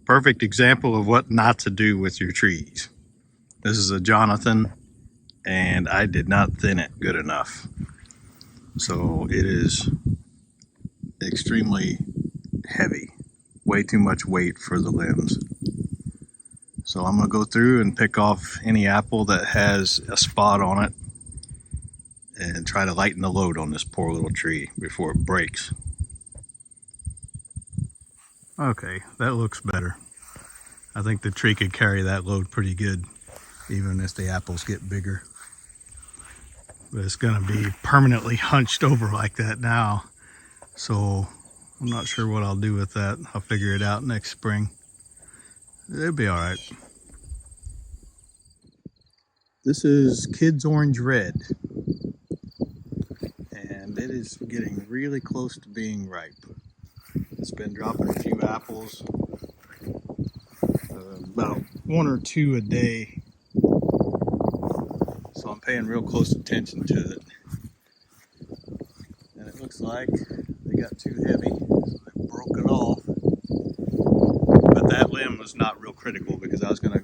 Perfect example of what not to do with your trees. This is a Jonathan, and I did not thin it good enough. So it is extremely heavy, way too much weight for the limbs. So I'm going to go through and pick off any apple that has a spot on it and try to lighten the load on this poor little tree before it breaks. Okay, that looks better. I think the tree could carry that load pretty good, even as the apples get bigger. But it's going to be permanently hunched over like that now. So I'm not sure what I'll do with that. I'll figure it out next spring. It'll be all right. This is Kid's Orange Red, and it is getting really close to being ripe. It's been dropping a few apples, about 1 or 2 a day, so I'm paying real close attention to it. And it looks like they got too heavy, so they broke it off. But that limb was not real critical because I was gonna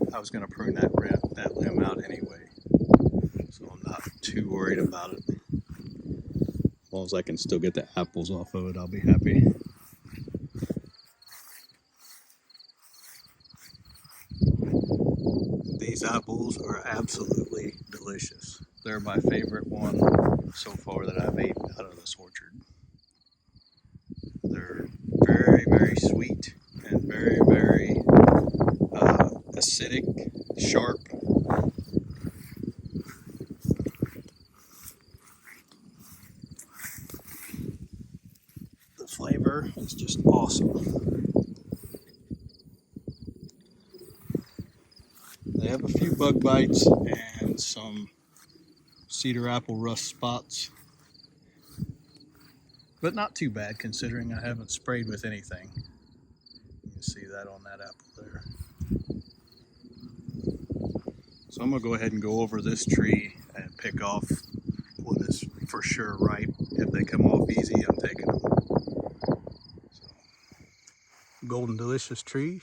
prune that limb out anyway, so I'm not too worried about it. As long as I can still get the apples off of it, I'll be happy. These apples are absolutely delicious. They're my favorite one so far that I've ate out of this orchard. They're very, very sweet and very, very acidic, sharp. The flavor is just awesome. They have a few bug bites and some cedar apple rust spots, but not too bad considering I haven't sprayed with anything. You can see that on that apple there. So I'm gonna go ahead and go over this tree and pick off what is for sure ripe. If they come off easy, I'm taking them. So, Golden Delicious tree.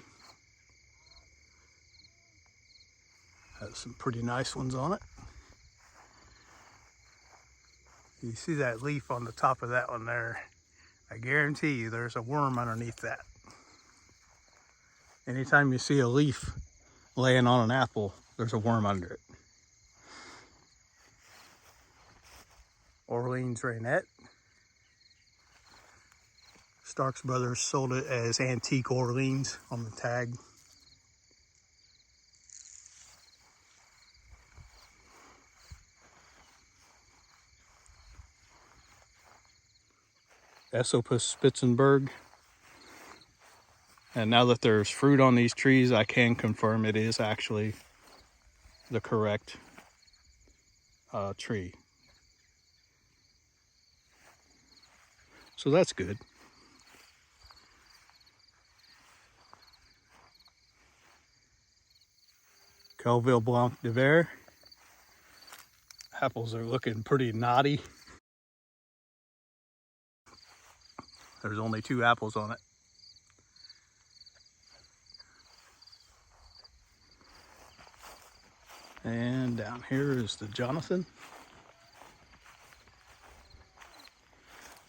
Has some pretty nice ones on it. You see that leaf on the top of that one there? I guarantee you there's a worm underneath that. Anytime you see a leaf laying on an apple, there's a worm under it. Orleans Rainette. Starks Brothers sold it as Antique Orleans on the tag. Esopus Spitzenberg. And now that there's fruit on these trees, I can confirm it is actually the correct tree. So that's good. Calville Blanc de Verre. Apples are looking pretty knotty. There's only 2 apples on it. And down here is the Jonathan.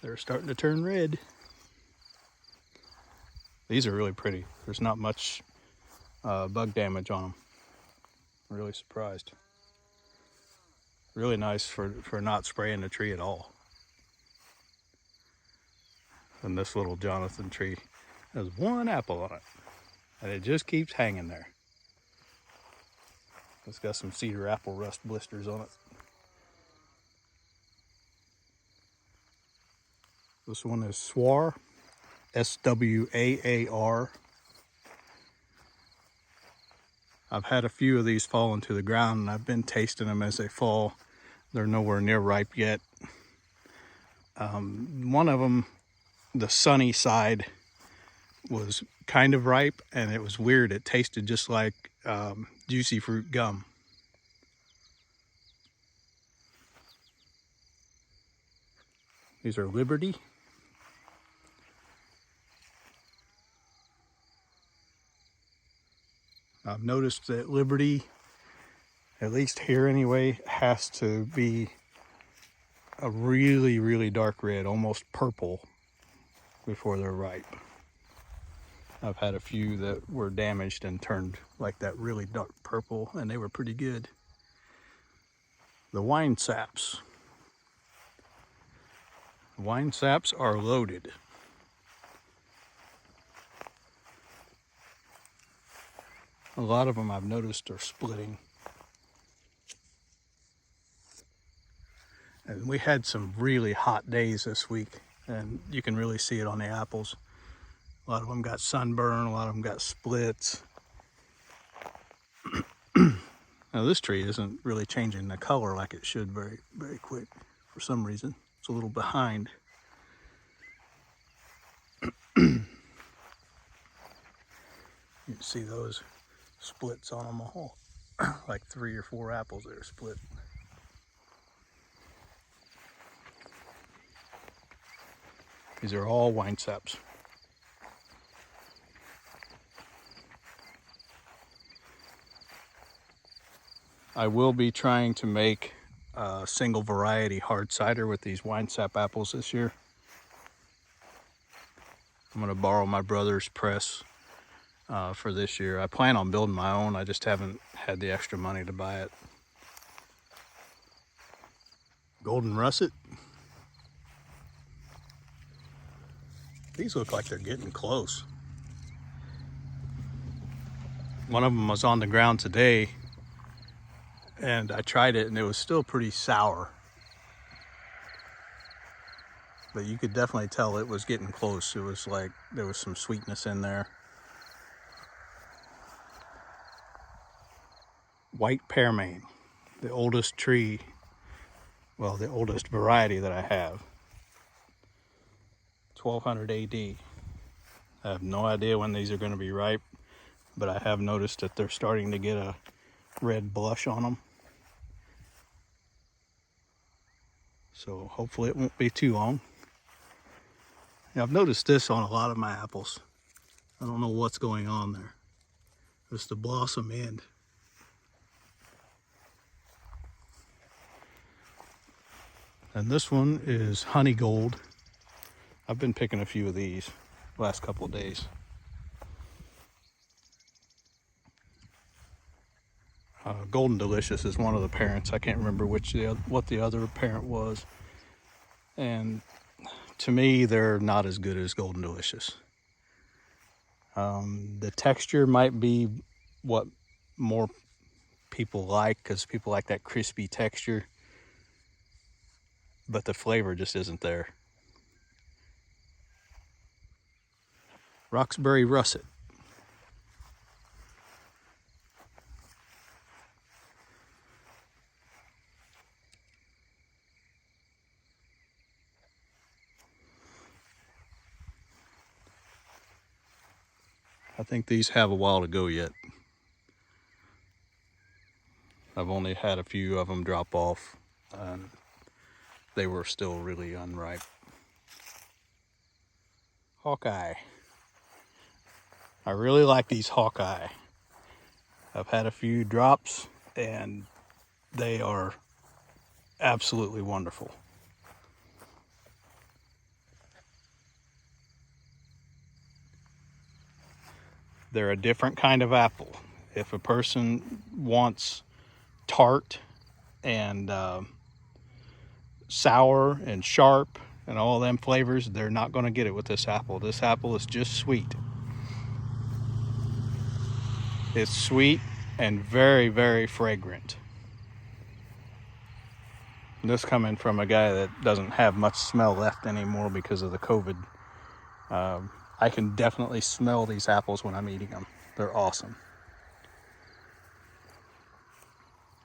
They're starting to turn red. These are really pretty. There's not much bug damage on them. I'm really surprised. Really nice for not spraying the tree at all. And this little Jonathan tree has 1 apple on it, and it just keeps hanging there. It's got some cedar apple rust blisters on it. This one is Swar, S-W-A-A-R. I've had a few of these fall into the ground, and I've been tasting them as they fall. They're nowhere near ripe yet. One of them, the sunny side, was kind of ripe, and it was weird. It tasted just like juicy fruit gum. These are Liberty. I've noticed that Liberty, at least here anyway, has to be a really, really dark red, almost purple, before they're ripe. I've had a few that were damaged and turned like that really dark purple, and they were pretty good. The wine saps. Wine saps are loaded. A lot of them I've noticed are splitting. And we had some really hot days this week, and you can really see it on the apples. A lot of them got sunburn, a lot of them got splits. Now this tree isn't really changing the color like it should very, very quick for some reason. It's a little behind. You can see those splits on them all. Like 3 or 4 apples that are split. These are all wine saps. I will be trying to make a single variety hard cider with these wine sap apples this year. I'm going to borrow my brother's press for this year. I plan on building my own. I just haven't had the extra money to buy it. Golden russet. These look like they're getting close. One of them was on the ground today, and I tried it and it was still pretty sour. But you could definitely tell it was getting close. It was like there was some sweetness in there. White pearmain, the oldest tree, well, the oldest variety that I have. 1200 AD. I have no idea when these are going to be ripe, but I have noticed that they're starting to get a red blush on them. So hopefully it won't be too long. Now, I've noticed this on a lot of my apples. I don't know what's going on there. It's the blossom end. And this one is honey gold. I've been picking a few of these last couple of days. Golden Delicious is one of the parents. I can't remember what the other parent was. And to me, they're not as good as Golden Delicious. The texture might be what more people like, because people like that crispy texture. But the flavor just isn't there. Roxbury russet. I think these have a while to go yet. I've only had a few of them drop off, and they were still really unripe. Hawkeye. I really like these Hawkeye. I've had a few drops, and they are absolutely wonderful. They're a different kind of apple. If a person wants tart and sour and sharp and all them flavors, they're not going to get it with this apple. This apple is just sweet. It's sweet and very, very fragrant. This coming from a guy that doesn't have much smell left anymore because of the COVID. I can definitely smell these apples when I'm eating them. They're awesome.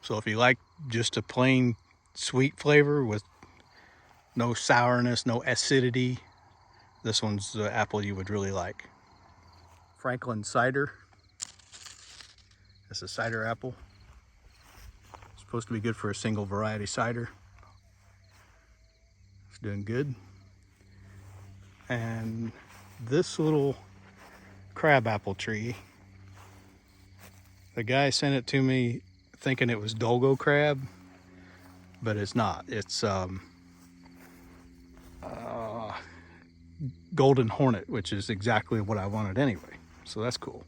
So if you like just a plain sweet flavor with no sourness, no acidity, this one's the apple you would really like. Franklin cider. It's a cider apple. It's supposed to be good for a single variety cider. It's doing good. And this little crab apple tree The guy sent it to me thinking it was Dolgo crab, but it's not. It's golden hornet, which is exactly what I wanted anyway. So that's cool.